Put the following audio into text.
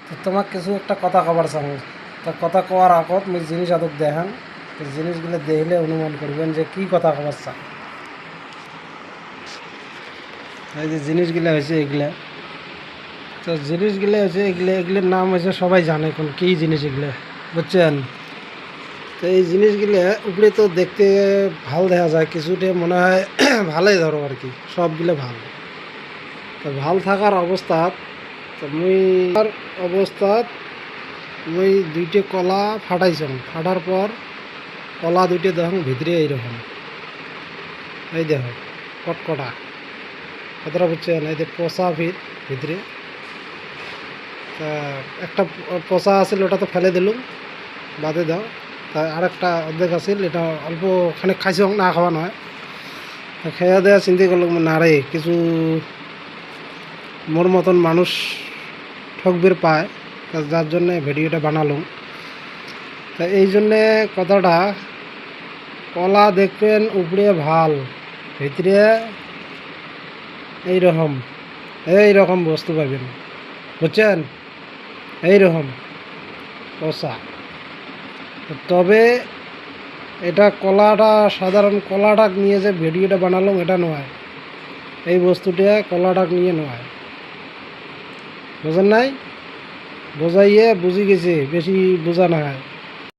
তো তোমাক কিছু একটা কথা কবার চাই। তো কথা কওয়ার আগত মই জিনিস আদক দেখান। তো জিনিসগুলো দেখলে অনুমান করবেন যে কি কথা কবার চাই। এই যে জিনিসগুলো হয়েছে এগুলা, তো জিনিসগুলো হয়েছে এগুলোর নাম হয়েছে সবাই জানে কোন কী জিনিস এগুলো, বুঝছেন? তো এই জিনিসগুলো উপরে তো দেখতে ভাল দেখা যায়, কিছুটা মনে হয় ভালোই ধরো আর কি, সবগুলো ভাল। তো ভাল থাকার অবস্থাত তো মুই দুইটে কলা ফাটাইছং, ফাটার পর কলা দুইটে দেখুন ভিতরে এইরকম, এই দেখো কটকটা কতটা, বুঝছেন? এই যে পচা ভিতরে, তা একটা পচা আছিল ওটা তো ফেলে দিলুম, বাদে দাও। তা আরেকটা অর্ধেক আছিল, এটা অল্প খানিক খাইছং, না খাওয়া নয়। খেয়া দেয়া চিন্তা করলাম না রে, কিছু মোর মতন মানুষ ঠকবের পায়, তা যার জন্যে ভিডিওটা বানালাম। তা এই জন্যে কথাটা, কলা দেখবেন উপরে ভাল, ভিতরে এইরকম বস্তু পাবেন, বুঝছেন? এইরকম পচা। তবে এটা কলাটা, সাধারণ কলাটাক নিয়ে যে ভিডিওটা বানালাম এটা নয়, এই বস্তুটা কলাটাক নিয়ে নয়, বুঝেন নাই? বোঝাইয়ে বুঝি গেছে, বেশি বোঝা না হয়।